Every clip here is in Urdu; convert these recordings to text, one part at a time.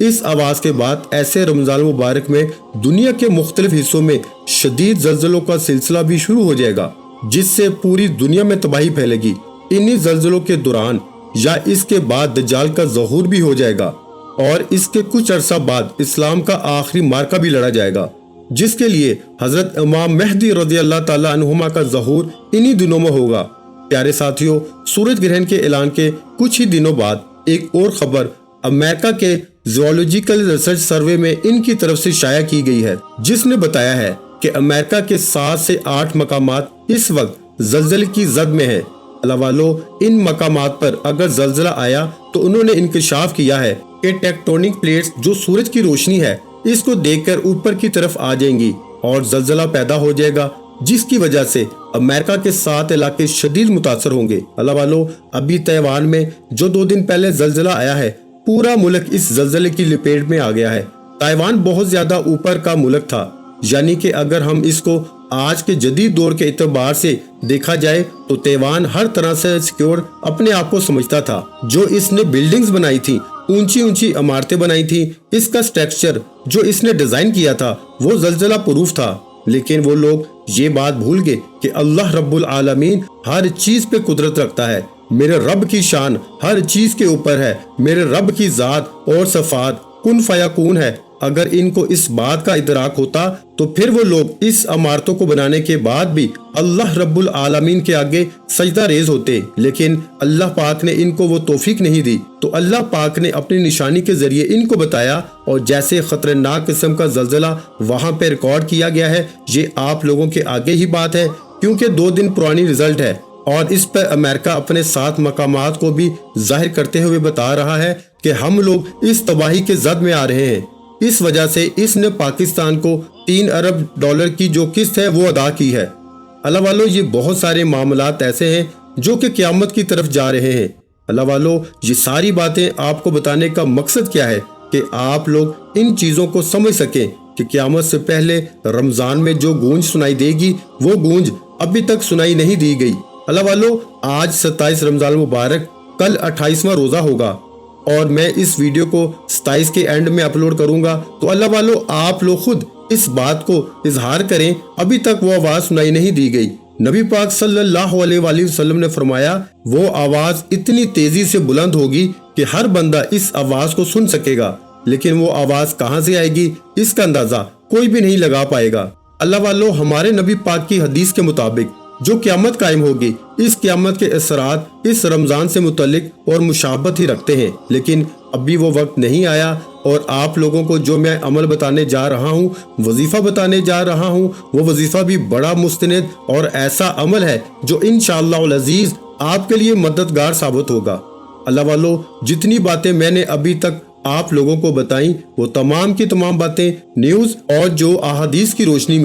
اس آواز کے بعد ایسے رمضان مبارک میں دنیا کے مختلف حصوں میں شدید زلزلوں کا سلسلہ بھی شروع ہو جائے گا، جس سے پوری دنیا میں تباہی پھیلے گی۔ انہی زلزلوں کے دوران یا اس کے بعد دجال کا ظہور بھی ہو جائے گا، اور اس کے کچھ عرصہ بعد اسلام کا آخری معرکہ بھی لڑا جائے گا، جس کے لیے حضرت امام مہدی رضی اللہ تعالیٰ عنہما کا ظہور انہی دنوں میں ہوگا۔ پیارے ساتھیوں، سورج گرہن کے اعلان کے کچھ ہی دنوں بعد ایک اور خبر امریکہ کے زیولوجیکل ریسرچ سروے میں ان کی طرف سے شائع کی گئی ہے، جس نے بتایا ہے کہ امریکہ کے 7 سے 8 مقامات اس وقت زلزلے کی زد میں ہیں۔ اللہ والو، ان مقامات پر اگر زلزلہ آیا تو انہوں نے انکشاف کیا ہے کہ ٹیکٹونک پلیٹس جو سورج کی روشنی ہے اس کو دیکھ کر اوپر کی طرف آ جائیں گی اور زلزلہ پیدا ہو جائے گا، جس کی وجہ سے امریکہ کے 7 علاقے شدید متاثر ہوں گے۔ اللہ والو، ابھی تائیوان میں جو 2 دن پہلے زلزلہ آیا ہے، پورا ملک اس زلزلے کی لپیٹ میں آ گیا ہے۔ تائیوان بہت زیادہ اوپر کا ملک تھا، یعنی کہ اگر ہم اس کو آج کے جدید دور کے اعتبار سے دیکھا جائے تو تائیوان ہر طرح سے سیکیور اپنے آپ کو سمجھتا تھا۔ جو اس نے بلڈنگز بنائی تھی، اونچی اونچی عمارتیں بنائی تھی، اس کا سٹرکچر جو اس نے ڈیزائن کیا تھا وہ زلزلہ پروف تھا، لیکن وہ لوگ یہ بات بھول گئے کہ اللہ رب العالمین ہر چیز پہ قدرت رکھتا ہے۔ میرے رب کی شان ہر چیز کے اوپر ہے، میرے رب کی ذات اور صفات کن فیکون ہے۔ اگر ان کو اس بات کا ادراک ہوتا تو پھر وہ لوگ اس عمارتوں کو بنانے کے بعد بھی اللہ رب العالمین کے آگے سجدہ ریز ہوتے، لیکن اللہ پاک نے ان کو وہ توفیق نہیں دی۔ تو اللہ پاک نے اپنی نشانی کے ذریعے ان کو بتایا، اور جیسے خطرناک قسم کا زلزلہ وہاں پہ ریکارڈ کیا گیا ہے، یہ آپ لوگوں کے آگے ہی بات ہے، کیونکہ 2 دن پرانی رزلٹ ہے، اور اس پر امریکہ اپنے 7 مقامات کو بھی ظاہر کرتے ہوئے بتا رہا ہے کہ ہم لوگ اس تباہی کے زد میں آ رہے ہیں۔ اس وجہ سے اس نے پاکستان کو $3 ارب کی جو قسط ہے وہ ادا کی ہے۔ اللہ والو، یہ بہت سارے معاملات ایسے ہیں جو کہ قیامت کی طرف جا رہے ہیں۔ اللہ والو، یہ ساری باتیں آپ کو بتانے کا مقصد کیا ہے کہ آپ لوگ ان چیزوں کو سمجھ سکیں کہ قیامت سے پہلے رمضان میں جو گونج سنائی دے گی وہ گونج ابھی تک سنائی نہیں دی گئی۔ اللہ والو، آج 27 رمضان مبارک، کل 28واں روزہ ہوگا، اور میں اس ویڈیو کو 27 کے اینڈ میں اپلوڈ کروں گا، تو اللہ والو آپ لوگ خود اس بات کو اظہار کریں، ابھی تک وہ آواز سنائی نہیں دی گئی۔ نبی پاک صلی اللہ علیہ وآلہ وسلم نے فرمایا وہ آواز اتنی تیزی سے بلند ہوگی کہ ہر بندہ اس آواز کو سن سکے گا، لیکن وہ آواز کہاں سے آئے گی اس کا اندازہ کوئی بھی نہیں لگا پائے گا۔ اللہ والو، ہمارے نبی پاک کی حدیث کے مطابق جو قیامت قائم ہوگی، اس قیامت کے اثرات اس رمضان سے متعلق اور مشابہت ہی رکھتے ہیں، لیکن ابھی وہ وقت نہیں آیا، اور آپ لوگوں کو جو میں عمل بتانے جا رہا ہوں، وظیفہ بتانے جا رہا ہوں، وہ وظیفہ بھی بڑا مستند اور ایسا عمل ہے جو انشاءاللہ العزیز آپ کے لیے مددگار ثابت ہوگا۔ اللہ والو، جتنی باتیں میں نے ابھی تک آپ لوگوں کو بتائیں، وہ تمام کی تمام باتیں نیوز اور جو احادیث کی روشنی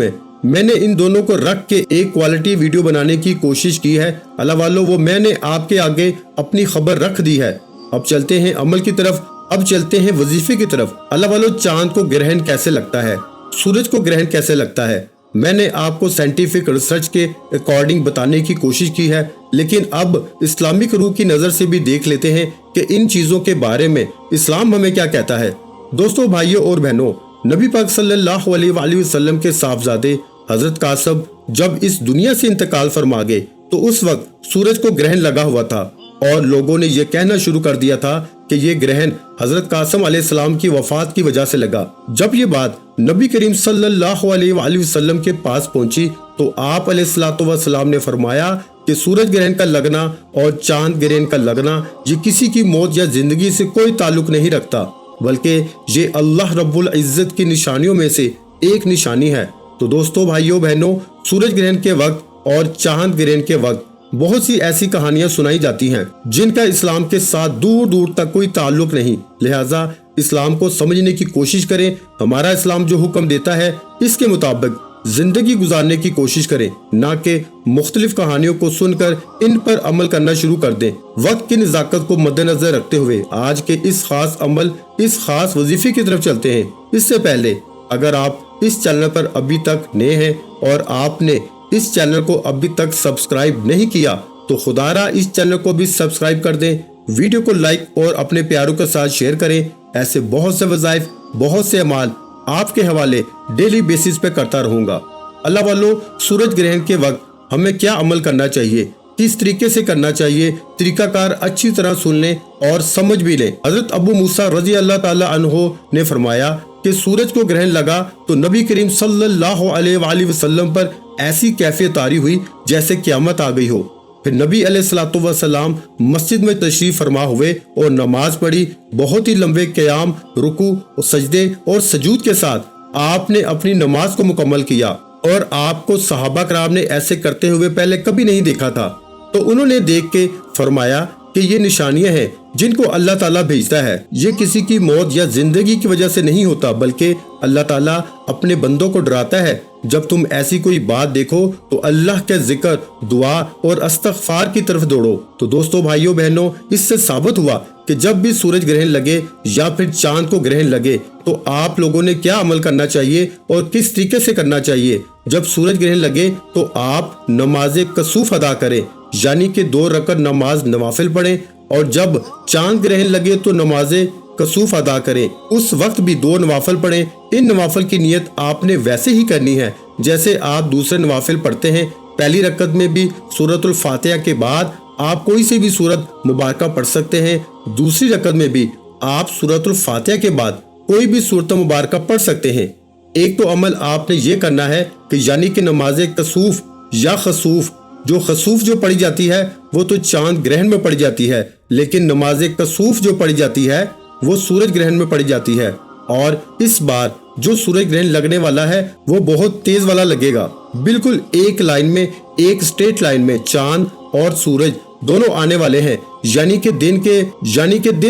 میں نے ان دونوں کو رکھ کے ایک کوالٹی ویڈیو بنانے کی کوشش کی ہے۔ اللہ والو، وہ میں نے آپ کے آگے اپنی خبر رکھ دی ہے۔ اب چلتے ہیں عمل کی طرف، اب چلتے ہیں وظیفے کی طرف۔ اللہ والو، چاند کو گرہن کیسے لگتا ہے، سورج کو گرہن کیسے لگتا ہے، میں نے آپ کو سائنٹیفک ریسرچ کے اکارڈنگ بتانے کی کوشش کی ہے، لیکن اب اسلامک روح کی نظر سے بھی دیکھ لیتے ہیں کہ ان چیزوں کے بارے میں اسلام ہمیں کیا کہتا ہے۔ دوستو، بھائیوں اور بہنوں، نبی پاک صلی اللہ علیہ وآلہ وسلم کے صاحبزادے حضرت قاسم جب اس دنیا سے انتقال فرما گئے تو اس وقت سورج کو گرہن لگا ہوا تھا، اور لوگوں نے یہ کہنا شروع کر دیا تھا کہ یہ گرہن حضرت قاسم علیہ السلام کی وفات کی وجہ سے لگا۔ جب یہ بات نبی کریم صلی اللہ علیہ وآلہ وسلم کے پاس پہنچی تو آپ علیہ السلام نے فرمایا کہ سورج گرہن کا لگنا اور چاند گرہن کا لگنا یہ کسی کی موت یا زندگی سے کوئی تعلق نہیں رکھتا، بلکہ یہ اللہ رب العزت کی نشانیوں میں سے ایک نشانی ہے۔ تو دوستو، بھائیوں بہنوں، سورج گرہن کے وقت اور چاند گرہن کے وقت بہت سی ایسی کہانیاں سنائی جاتی ہیں جن کا اسلام کے ساتھ دور دور تک کوئی تعلق نہیں، لہٰذا اسلام کو سمجھنے کی کوشش کریں۔ ہمارا اسلام جو حکم دیتا ہے اس کے مطابق زندگی گزارنے کی کوشش کریں، نہ کہ مختلف کہانیوں کو سن کر ان پر عمل کرنا شروع کر دیں۔ وقت کی نزاکت کو مد نظر رکھتے ہوئے آج کے اس خاص عمل، اس خاص وظیفے کی طرف چلتے ہیں۔ اس سے پہلے اگر آپ اس چینل پر ابھی تک نئے ہیں اور آپ نے اس چینل کو ابھی تک سبسکرائب نہیں کیا تو خدا را اس چینل کو بھی سبسکرائب کر دیں، ویڈیو کو لائک اور اپنے پیاروں کے ساتھ شیئر کریں ایسے بہت سے وظائف، بہت سے اعمال آپ کے حوالے ڈیلی بیسس پہ کرتا رہوں گا۔ اللہ والو، سورج گرہن کے وقت ہمیں کیا عمل کرنا چاہیے، کس طریقے سے کرنا چاہیے، طریقہ کار اچھی طرح سن لیں اور سمجھ بھی لیں۔ حضرت ابو موسیٰ رضی اللہ تعالی عنہ نے فرمایا کہ سورج کو گرہن لگا تو نبی کریم صلی اللہ علیہ وآلہ وسلم پر ایسی کیفیت طاری ہوئی جیسے قیامت آ گئی ہو۔ پھر نبی علیہ الصلوۃ والسلام مسجد میں تشریف فرما ہوئے اور نماز پڑھی۔ بہت ہی لمبے قیام، رکوع اور سجدے اور سجود کے ساتھ آپ نے اپنی نماز کو مکمل کیا، اور آپ کو صحابہ کرام نے ایسے کرتے ہوئے پہلے کبھی نہیں دیکھا تھا۔ تو انہوں نے دیکھ کے فرمایا کہ یہ نشانیاں ہیں جن کو اللہ تعالیٰ بھیجتا ہے۔ یہ کسی کی موت یا زندگی کی وجہ سے نہیں ہوتا، بلکہ اللہ تعالیٰ اپنے بندوں کو ڈراتا ہے۔ جب تم ایسی کوئی بات دیکھو تو اللہ کے ذکر، دعا اور استغفار کی طرف دوڑو۔ تو دوستو، بھائیوں بہنوں، اس سے ثابت ہوا کہ جب بھی سورج گرہن لگے یا پھر چاند کو گرہن لگے تو آپ لوگوں نے کیا عمل کرنا چاہیے اور کس طریقے سے کرنا چاہیے۔ جب سورج گرہن لگے تو آپ نماز کسوف ادا کریں، یعنی کہ 2 رکعت نماز نوافل پڑھیں، اور جب چاند گرہن لگے تو نماز کسوف ادا کریں۔ اس وقت بھی 2 نوافل پڑھیں۔ ان نوافل کی نیت آپ نے ویسے ہی کرنی ہے جیسے آپ دوسرے نوافل پڑھتے ہیں۔ پہلی رکعت میں بھی سورۃ الفاتحہ کے بعد آپ کوئی سی بھی سورت مبارکہ پڑھ سکتے ہیں۔ دوسری رکعت میں بھی آپ سورۃ الفاتحہ کے بعد کوئی بھی سورت مبارکہ پڑھ سکتے ہیں۔ ایک تو عمل آپ نے یہ کرنا ہے کہ یعنی کہ نماز کسوف یا خسوف، جو پڑھی جاتی ہے وہ تو چاند گرہن میں پڑھی جاتی ہے، لیکن نماز کسوف جو پڑھی جاتی ہے وہ سورج گرہن میں پڑھی جاتی ہے۔ اور اس بار جو سورج گرہن لگنے والا ہے وہ بہت تیز والا لگے گا، بالکل ایک لائن میں، ایک اسٹریٹ لائن میں چاند اور سورج دونوں آنے والے ہیں، یعنی کہ دن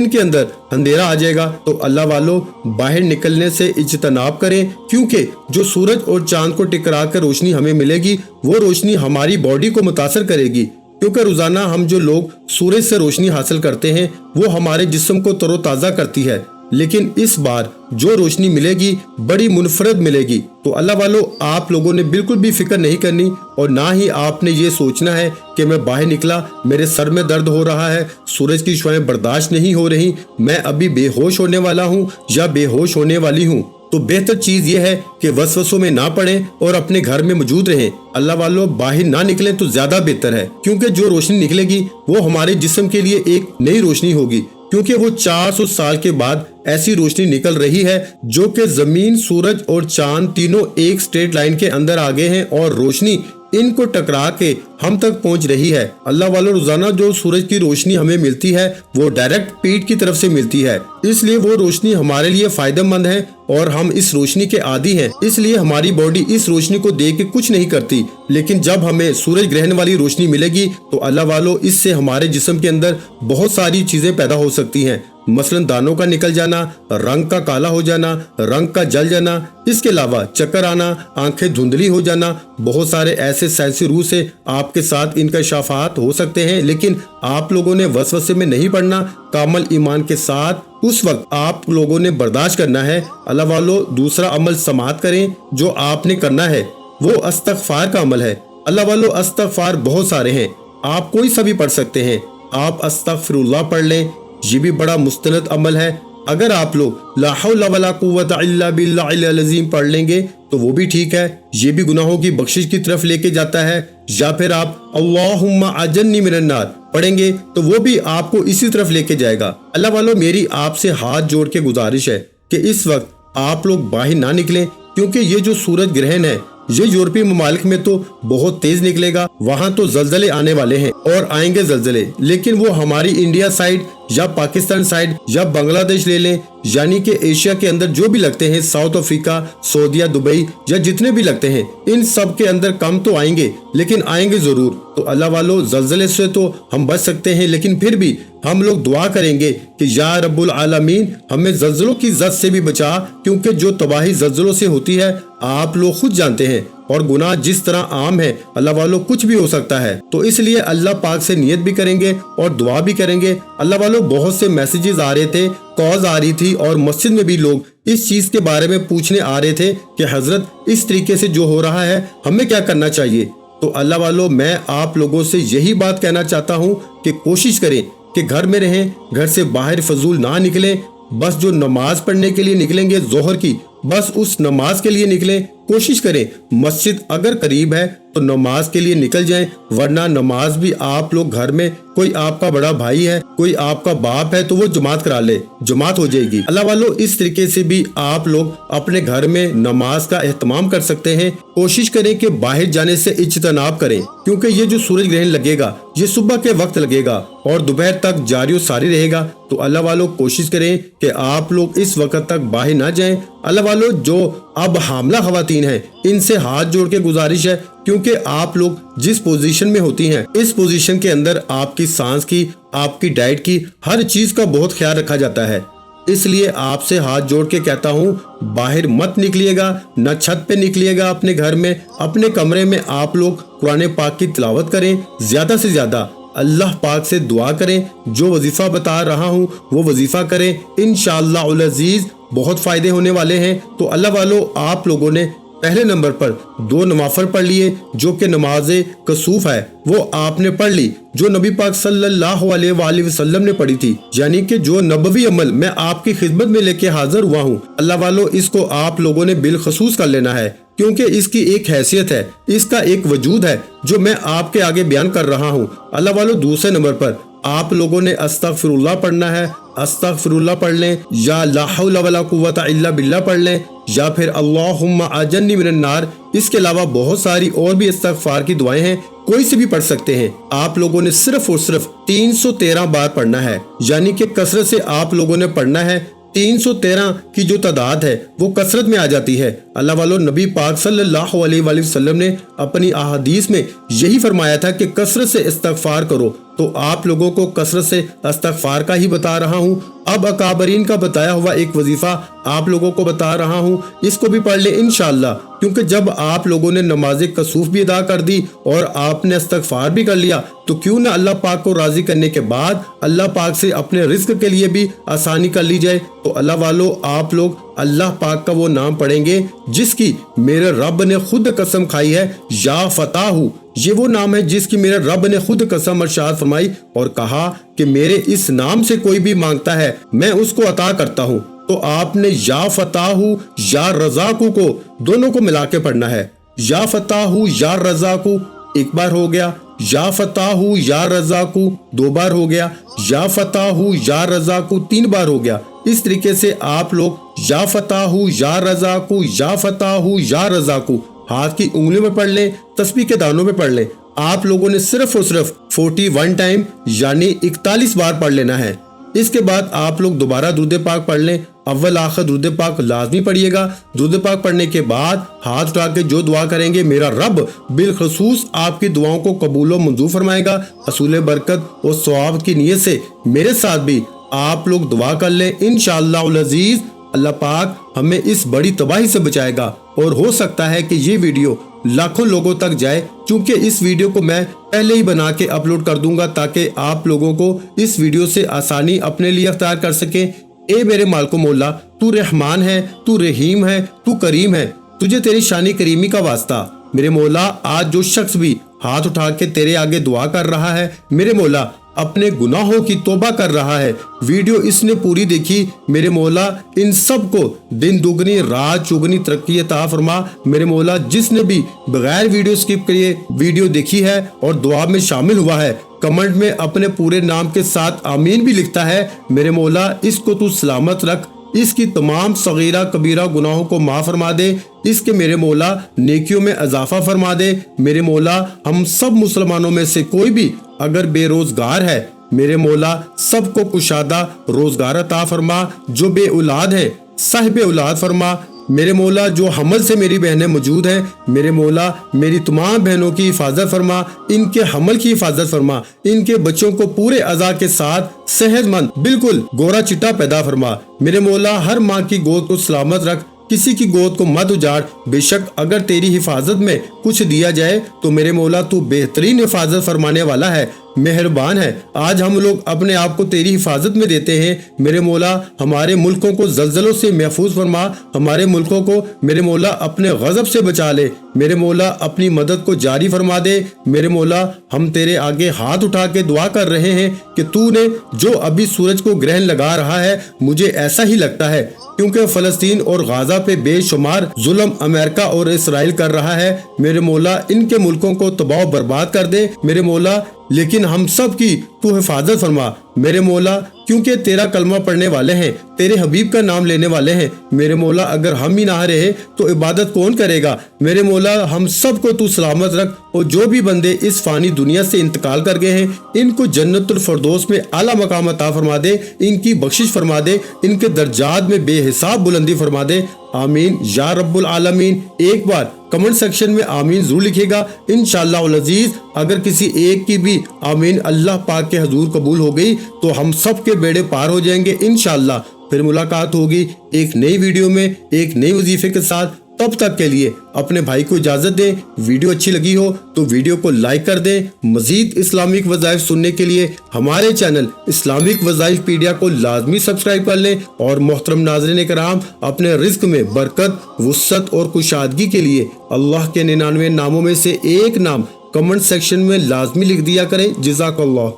کے اندر اندھیرا آ جائے گا۔ تو اللہ والو، باہر نکلنے سے اجتناب کریں، کیونکہ جو سورج اور چاند کو ٹکرا کر روشنی ہمیں ملے گی وہ روشنی ہماری باڈی کو متاثر کرے گی، کیونکہ روزانہ ہم جو لوگ سورج سے روشنی حاصل کرتے ہیں وہ ہمارے جسم کو تر و تازہ کرتی ہے، لیکن اس بار جو روشنی ملے گی بڑی منفرد ملے گی۔ تو اللہ والو، آپ لوگوں نے بالکل بھی فکر نہیں کرنی، اور نہ ہی آپ نے یہ سوچنا ہے کہ میں باہر نکلا، میرے سر میں درد ہو رہا ہے، سورج کی شعاعیں برداشت نہیں ہو رہی، میں ابھی بے ہوش ہونے والا ہوں یا بے ہوش ہونے والی ہوں۔ تو بہتر چیز یہ ہے کہ وسوسوں میں نہ پڑیں اور اپنے گھر میں موجود رہیں۔ اللہ والو، باہر نہ نکلیں تو زیادہ بہتر ہے، کیونکہ جو روشنی نکلے گی وہ ہمارے جسم کے لیے ایک نئی روشنی ہوگی، کیونکہ وہ 400 سال کے بعد ایسی روشنی نکل رہی ہے جو کہ زمین، سورج اور چاند تینوں ایک سٹریٹ لائن کے اندر آگے ہیں، اور روشنی ان کو ٹکرا کے ہم تک پہنچ رہی ہے۔ اللہ والو، روزانہ جو سورج کی روشنی ہمیں ملتی ہے وہ ڈائریکٹ پیٹ کی طرف سے ملتی ہے، اس لیے وہ روشنی ہمارے لیے فائدہ مند ہے اور ہم اس روشنی کے عادی ہیں، اس لیے ہماری باڈی اس روشنی کو دیکھ کے کچھ نہیں کرتی۔ لیکن جب ہمیں سورج گرہن والی روشنی ملے گی تو اللہ والو، اس سے ہمارے جسم کے اندر بہت ساری چیزیں پیدا ہو سکتی ہیں، مثلا دانوں کا نکل جانا، رنگ کا کالا ہو جانا، رنگ کا جل جانا، اس کے علاوہ چکر آنا، آنکھیں دھندلی ہو جانا، بہت سارے ایسے سائنسی روح سے آپ کے ساتھ انکشافات ہو سکتے ہیں۔ لیکن آپ لوگوں نے وسوسے میں نہیں پڑنا، کامل ایمان کے ساتھ اس وقت آپ لوگوں نے برداشت کرنا ہے۔ اللہ والو، دوسرا عمل سماعت کریں جو آپ نے کرنا ہے، وہ استغفار کا عمل ہے۔ اللہ والو، استغفار بہت سارے ہیں، آپ کوئی سا بھی پڑھ سکتے ہیں۔ آپ استغفر اللہ پڑھ لیں، یہ بھی بڑا مستند عمل ہے۔ اگر آپ لوگ لا حول ولا قوت الا باللہ العظیم پڑھ لیں گے تو وہ بھی ٹھیک ہے، یہ بھی گناہوں کی بخشش کی طرف لے کے جاتا ہے۔ یا پھر آپ اللہم اجرنی من النار پڑھیں گے تو وہ بھی آپ کو اسی طرف لے کے جائے گا۔ اللہ والو، میری آپ سے ہاتھ جوڑ کے گزارش ہے کہ اس وقت آپ لوگ باہر نہ نکلیں، کیونکہ یہ جو سورج گرہن ہے یہ یورپی ممالک میں تو بہت تیز نکلے گا، وہاں تو زلزلے آنے والے ہیں اور آئیں گے زلزلے، لیکن وہ ہماری انڈیا سائیڈ یا پاکستان سائیڈ یا بنگلہ دیش لے لیں، یعنی کہ ایشیا کے اندر جو بھی لگتے ہیں، ساؤتھ افریقہ، سعودیہ، دبئی یا جتنے بھی لگتے ہیں، ان سب کے اندر کم تو آئیں گے لیکن آئیں گے ضرور۔ تو اللہ والو، زلزلے سے تو ہم بچ سکتے ہیں، لیکن پھر بھی ہم لوگ دعا کریں گے کہ یا رب العالمین ہمیں زلزلوں کی زد سے بھی بچا، کیونکہ جو تباہی زلزلوں سے ہوتی ہے آپ لوگ خود جانتے ہیں، اور گناہ جس طرح عام ہے اللہ والو کچھ بھی ہو سکتا ہے۔ تو اس لیے اللہ پاک سے نیت بھی کریں گے اور دعا بھی کریں گے۔ اللہ والو، بہت سے میسیجز آ رہے تھے، کالز آ رہی تھی، اور مسجد میں بھی لوگ اس چیز کے بارے میں پوچھنے آ رہے تھے کہ حضرت اس طریقے سے جو ہو رہا ہے ہمیں کیا کرنا چاہیے۔ تو اللہ والو، میں آپ لوگوں سے یہی بات کہنا چاہتا ہوں کہ کوشش کریں کہ گھر میں رہیں، گھر سے باہر فضول نہ نکلیں، بس جو نماز پڑھنے کے لیے نکلیں گے ظہر کی، بس اس نماز کے لیے نکلیں، کوشش کریں مسجد اگر قریب ہے تو نماز کے لیے نکل جائیں، ورنہ نماز بھی آپ لوگ گھر میں، کوئی آپ کا بڑا بھائی ہے، کوئی آپ کا باپ ہے تو وہ جماعت کرا لے، جماعت ہو جائے گی۔ اللہ والو اس طریقے سے بھی آپ لوگ اپنے گھر میں نماز کا اہتمام کر سکتے ہیں۔ کوشش کریں کہ باہر جانے سے اجتناب کریں، کیونکہ یہ جو سورج گرہن لگے گا یہ صبح کے وقت لگے گا اور دوپہر تک جاری و ساری رہے گا، تو اللہ والو کوشش کریں کہ آپ لوگ اس وقت تک باہر نہ جائیں۔ اللہ والو جو اب حاملہ خواتین ہیں ان سے ہاتھ جوڑ کے گزارش ہے، کیونکہ آپ لوگ جس پوزیشن میں ہوتی ہیں اس پوزیشن کے اندر آپ کی سانس کی، آپ کی ڈائٹ کی، ہر چیز کا بہت خیال رکھا جاتا ہے۔ اس لیے آپ سے ہاتھ جوڑ کے کہتا ہوں باہر مت نکلیے گا، نہ چھت پہ نکلیے گا، اپنے گھر میں، اپنے کمرے میں آپ لوگ قرآن پاک کی تلاوت کریں، زیادہ سے زیادہ اللہ پاک سے دعا کریں، جو وظیفہ بتا رہا ہوں وہ وظیفہ کریں، انشاءاللہ العزیز بہت فائدے ہونے والے ہیں۔ تو اللہ والو آپ لوگوں نے پہلے نمبر پر 2 نوافل پڑھ لیے جو کہ نماز کسوف ہے، وہ آپ نے پڑھ لی جو نبی پاک صلی اللہ علیہ وآلہ وسلم نے پڑھی تھی، یعنی کہ جو نبوی عمل میں آپ کی خدمت میں لے کے حاضر ہوا ہوں۔ اللہ والو اس کو آپ لوگوں نے بالخصوص کر لینا ہے، کیونکہ اس کی ایک حیثیت ہے، اس کا ایک وجود ہے جو میں آپ کے آگے بیان کر رہا ہوں۔ اللہ والو دوسرے نمبر پر آپ لوگوں نے استغفر اللہ پڑھنا ہے، استغفر اللہ پڑھ لیں، یا لا حول ولا قوت الا باللہ پڑھ لیں، یا پھر اللہم اجرنی من النار۔ اس کے علاوہ بہت ساری اور بھی استغفار کی دعائیں ہیں، کوئی سے بھی پڑھ سکتے ہیں۔ آپ لوگوں نے صرف اور صرف 313 بار پڑھنا ہے، یعنی کہ کثرت سے آپ لوگوں نے پڑھنا ہے۔ 313 کی جو تعداد ہے وہ کثرت میں آ جاتی ہے۔ اللہ والو نبی پاک صلی اللہ علیہ وآلہ وسلم نے اپنی احادیث میں یہی فرمایا تھا کہ کثرت سے استغفار کرو، تو آپ لوگوں کو کثرت سے استغفار کا ہی بتا رہا ہوں۔ اب اکابرین کا بتایا ہوا ایک وظیفہ آپ لوگوں کو بتا رہا ہوں، اس کو بھی پڑھ لیں انشاءاللہ، کیونکہ جب آپ لوگوں نے نماز کسوف بھی ادا کر دی اور آپ نے استغفار بھی کر لیا، تو کیوں نہ اللہ پاک کو راضی کرنے کے بعد اللہ پاک سے اپنے رزق کے لیے بھی آسانی کر لی جائے۔ تو اللہ والو آپ لوگ اللہ پاک کا وہ نام پڑھیں گے جس کی میرے رب نے خود قسم کھائی ہے، یا فتاح، یہ وہ نام ہے جس کی میرے رب نے خود قسم ارشاد فرمائی اور کہا کہ میرے اس نام سے کوئی بھی مانگتا ہے میں اس کو عطا کرتا ہوں۔ تو آپ نے یا فتاح یا رزاق کو دونوں کو ملا کے پڑھنا ہے۔ یا فتاح یا رزاق ایک بار ہو گیا، یا فتاح یا رزاق 2 بار ہو گیا، یا فتاح یا رزاق 3 بار ہو گیا۔ اس طریقے سے آپ لوگ یا فتاح یا رزاق، یا فتاح یا رزاق ہاتھ کی انگلیوں میں پڑھ لیں، تسبیح کے دانوں میں پڑھ لیں۔ آپ لوگوں نے صرف اور صرف 41 ٹائم یعنی 41 بار پڑھ لینا ہے۔ اس کے بعد آپ لوگ دوبارہ درود پاک پڑھ لیں، اول آخر درود پاک لازمی پڑھیے گا۔ درود پاک پڑھنے کے بعد ہاتھ اٹھا کے جو دعا کریں گے میرا رب بالخصوص آپ کی دعاؤں کو قبول و منظور فرمائے گا۔ حصول برکت اور ثواب کی نیت سے میرے ساتھ بھی آپ لوگ دعا کر لیں انشاءاللہ العزیز۔ اللہ پاک ہمیں اس بڑی تباہی سے بچائے گا، اور ہو سکتا ہے کہ یہ ویڈیو لاکھوں لوگوں تک جائے، کیونکہ اس ویڈیو کو میں پہلے ہی بنا کے اپلوڈ کر دوں گا تاکہ آپ لوگوں کو اس ویڈیو سے آسانی اپنے لیے اختیار کر سکیں۔ اے میرے مالک و مولا، تو رحمان ہے، تو رحیم ہے، تو کریم ہے، تجھے تیری شانی کریمی کا واسطہ۔ میرے مولا آج جو شخص بھی ہاتھ اٹھا کے تیرے آگے دعا کر رہا ہے، میرے مولا اپنے گناہوں کی توبہ کر رہا ہے، ویڈیو اس نے پوری دیکھی، میرے مولا ان سب کو دن دگنی رات چوگنی ترقی عطا فرما۔ میرے مولا جس نے بھی بغیر ویڈیو سکپ کیے ویڈیو دیکھی ہے اور دعا میں شامل ہوا ہے، کمنٹ میں اپنے پورے نام کے ساتھ آمین بھی لکھتا ہے، میرے مولا اس کو تو سلامت رکھ، اس کی تمام صغیرہ کبیرہ گناہوں کو معاف فرما دے، اس کے میرے مولا نیکیوں میں اضافہ فرما دے۔ میرے مولا ہم سب مسلمانوں میں سے کوئی بھی اگر بے روزگار ہے، میرے مولا سب کو کشادہ روزگار عطا فرما، جو بے اولاد ہے صاحب اولاد فرما۔ میرے مولا جو حمل سے میری بہنیں موجود ہیں، میرے مولا میری تمام بہنوں کی حفاظت فرما، ان کے حمل کی حفاظت فرما، ان کے بچوں کو پورے عزا کے ساتھ صحت مند بالکل گورا چٹا پیدا فرما۔ میرے مولا ہر ماں کی گود کو سلامت رکھ، کسی کی گود کو مت اجاڑ۔ بے شک اگر تیری حفاظت میں کچھ دیا جائے تو میرے مولا تو بہترین حفاظت فرمانے والا ہے۔ مہربان ہے۔ آج ہم لوگ اپنے آپ کو تیری حفاظت میں دیتے ہیں میرے مولا، ہمارے ملکوں کو زلزلوں سے محفوظ فرما، ہمارے ملکوں کو میرے مولا اپنے غضب سے بچا لے میرے مولا، اپنی مدد کو جاری فرما دے میرے مولا۔ ہم تیرے آگے ہاتھ اٹھا کے دعا کر رہے ہیں کہ تو نے جو ابھی سورج کو گرہن لگا رہا ہے، مجھے ایسا ہی لگتا ہے کیونکہ فلسطین اور غازہ پہ بے شمار ظلم امریکہ اور اسرائیل کر رہا ہے میرے مولا، ان کے ملکوں کو تباہ و برباد کر دے میرے مولا، لیکن ہم سب کی تو حفاظت فرما میرے مولا، کیونکہ تیرا کلمہ پڑھنے والے ہیں، تیرے حبیب کا نام لینے والے ہیں میرے مولا۔ اگر ہم ہی نہ رہے تو عبادت کون کرے گا میرے مولا؟ ہم سب کو تو سلامت رکھ، اور جو بھی بندے اس فانی دنیا سے انتقال کر گئے ہیں ان کو جنت الفردوس میں اعلیٰ مقام عطا فرما دے، ان کی بخشش فرما دے، ان کے درجات میں بے حساب بلندی فرما دے، آمین یا رب العالمین۔ ایک بار کمنٹ سیکشن میں آمین ضرور لکھے گا انشاءاللہ العزیز۔ اگر کسی ایک کی بھی آمین اللہ پاک کے حضور قبول ہو گئی تو ہم سب کے بیڑے پار ہو جائیں گے انشاءاللہ۔ پھر ملاقات ہوگی ایک نئی ویڈیو میں ایک نئی وظیفے کے ساتھ، تب تک کے لیے اپنے بھائی کو اجازت دیں۔ ویڈیو اچھی لگی ہو تو ویڈیو کو لائک کر دیں۔ مزید اسلامک وظائف سننے کے لیے ہمارے چینل اسلامک وظائف پیڈیا کو لازمی سبسکرائب کر لیں، اور محترم ناظرین کرام، اپنے رزق میں برکت، وسعت اور کشادگی کے لیے اللہ کے 99 ناموں میں سے ایک نام کمنٹ سیکشن میں لازمی لکھ دیا کریں۔ جزاک اللہ۔